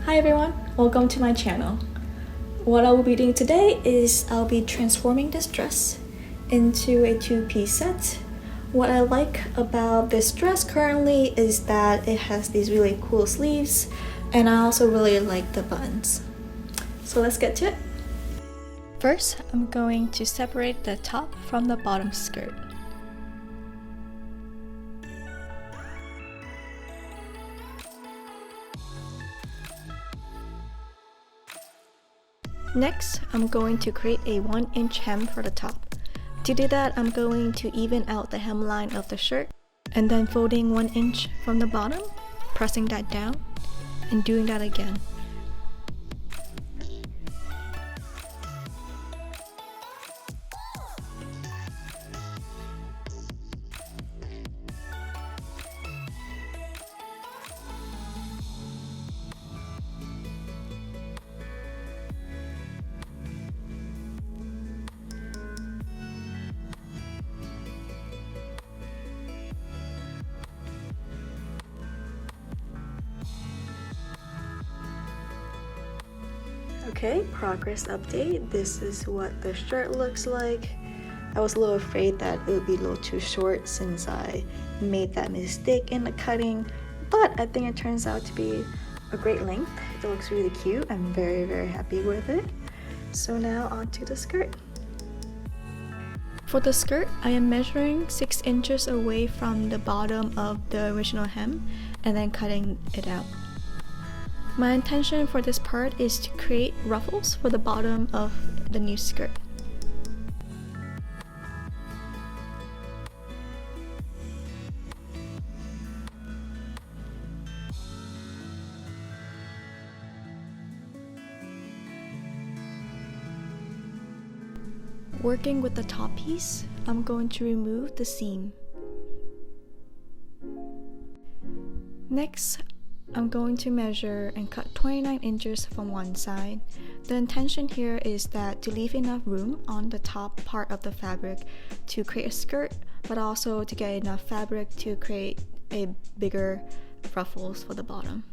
Hi everyone, welcome to my channel. What I will be doing today is I'll be transforming this dress into a two-piece set. What I like about this dress currently is that it has these really cool sleeves, and I also really like the buttons. So let's get to it. First, I'm going to separate the top from the bottom skirt. Next, I'm going to create a 1-inch hem for the top. To do that, I'm going to even out the hemline of the shirt and then folding 1 inch from the bottom, pressing that down, and doing that again. Okay, progress update. This is what the shirt looks like. I was a little afraid that it would be a little too short since I made that mistake in the cutting, but I think it turns out to be a great length. It looks really cute. I'm very happy with it. So now onto the skirt. For the skirt, I am measuring 6 inches away from the bottom of the original hem and then cutting it out. My intention for this part is to create ruffles for the bottom of the new skirt. Working with the top piece, I'm going to remove the seam. Next, I'm going to measure and cut 29 inches from one side. The intention here is that to leave enough room on the top part of the fabric to create a skirt, but also to get enough fabric to create a bigger ruffles for the bottom.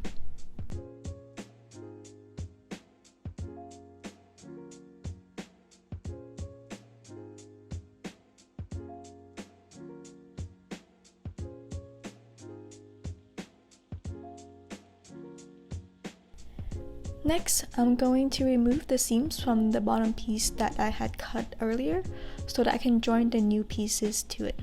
Next, I'm going to remove the seams from the bottom piece that I had cut earlier so that I can join the new pieces to it.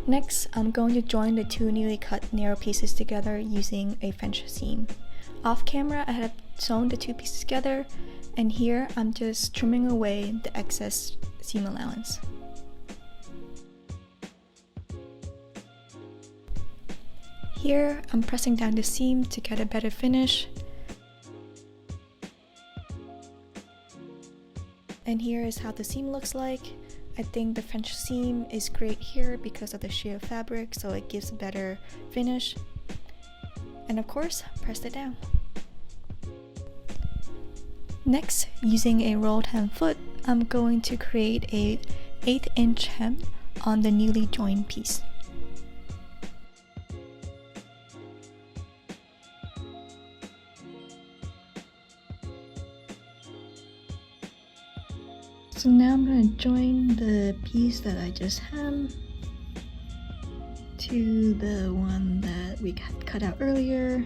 Next, I'm going to join the two newly cut narrow pieces together using a French seam. Off camera, I have sewn the two pieces together, and here I'm just trimming away the excess seam allowance. Here, I'm pressing down the seam to get a better finish. And here is how the seam looks like. I think the French seam is great here because of the sheer fabric, so it gives a better finish. And of course, press it down. Next, using a rolled hem foot, I'm going to create a 1/8 hem on the newly joined piece. So now I'm going to join the piece that I just hemmed to the one that we cut out earlier.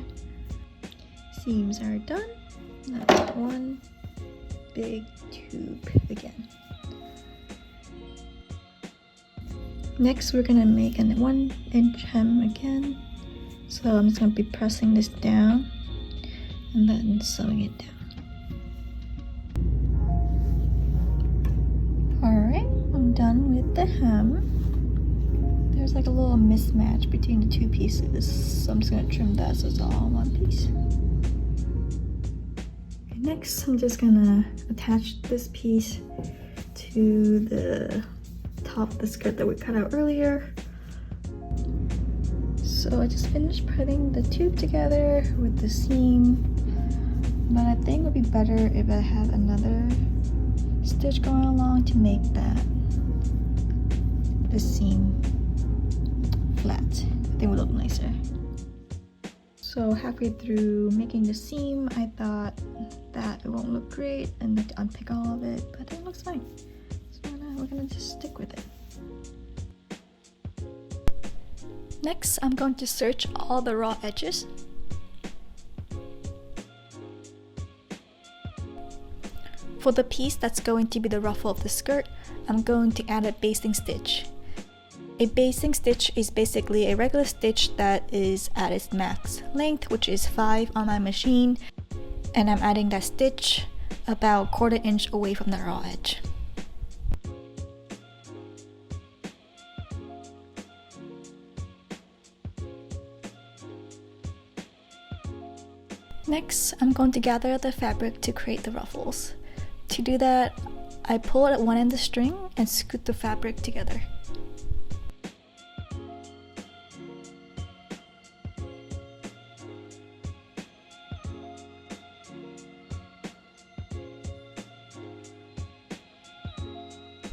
Seams are done. That's one big tube again. Next, we're going to make a 1-inch hem again. So I'm just going to be pressing this down and then sewing it down. Alright, I'm done with the hem. There's like a little mismatch between the two pieces, so I'm just going to trim that so it's all one piece. Okay, next, I'm just going to attach this piece to the top of the skirt that we cut out earlier. So I just finished putting the tube together with the seam, but I think it would be better if I have another stitch going along to make that the seam flat. I think it would look nicer. So halfway through making the seam, I thought that it won't look great and I had to unpick all of it, but it looks fine. So we're gonna just stick with it. Next, I'm going to serge all the raw edges. For the piece that's going to be the ruffle of the skirt, I'm going to add a basting stitch. A basting stitch is basically a regular stitch that is at its max length, which is 5 on my machine, and I'm adding that stitch about 1/4 inch away from the raw edge. Next, I'm going to gather the fabric to create the ruffles. To do that, I pull at one end of the string and scoot the fabric together.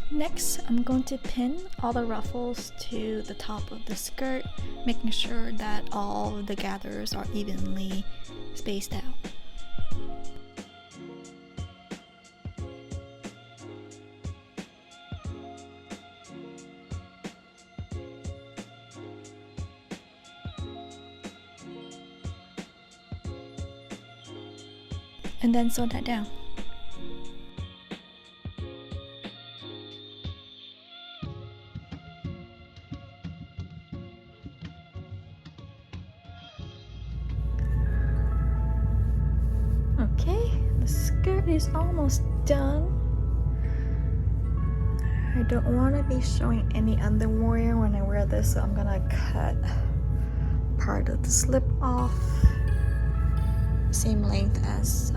Next, I'm going to pin all the ruffles to the top of the skirt, making sure that all the gathers are evenly spaced out. And then sew that down. Okay, the skirt is almost done. I don't want to be showing any underwear when I wear this, so I'm gonna cut part of the slip off, same length as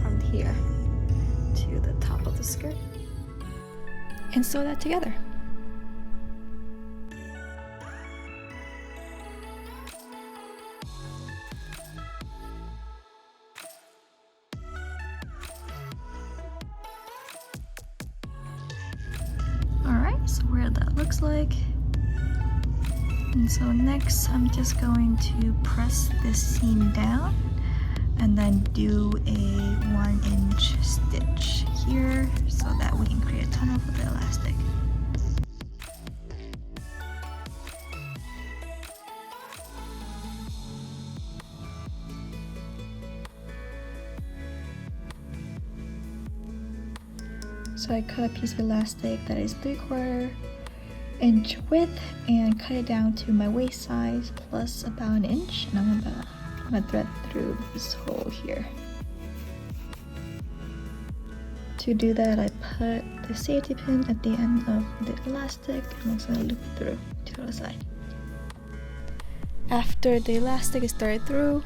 from here to the top of the skirt, and sew that together. So where that looks like. And so next I'm just going to press this seam down and then do a 1-inch stitch here so that we can create a tunnel for the elastic. So I cut a piece of elastic that is 3/4 inch width and cut it down to my waist size plus about 1 inch, and I'm gonna thread through this hole here. To do that, I put the safety pin at the end of the elastic and I'm just gonna loop through to the other side. After the elastic is threaded through,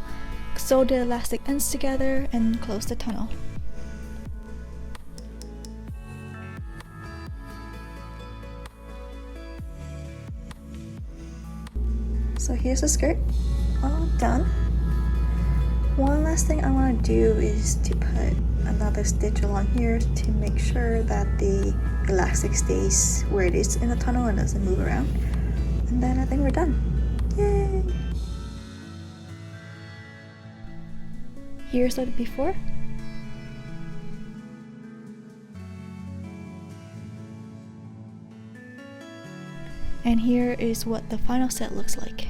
sew the elastic ends together and close the tunnel. So here's the skirt, all done. One last thing I want to do is to put another stitch along here to make sure that the elastic stays where it is in the tunnel and doesn't move around. And then I think we're done. Yay! Here's the before. And here is what the final set looks like.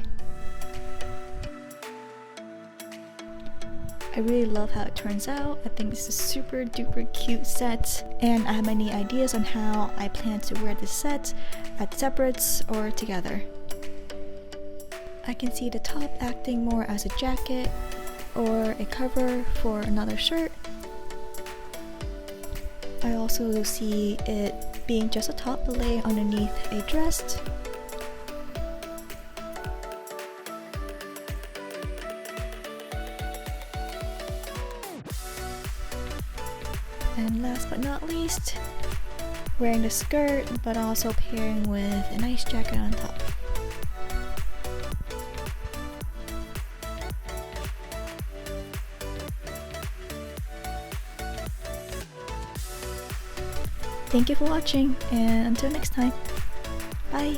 I really love how it turns out. I think this is a super duper cute set, and I have many ideas on how I plan to wear this set as separates or together. I can see the top acting more as a jacket or a cover for another shirt. I also see it being just a top lay underneath a dress. And last but not least, wearing the skirt but also pairing with a nice jacket on top. Thank you for watching, and until next time. Bye!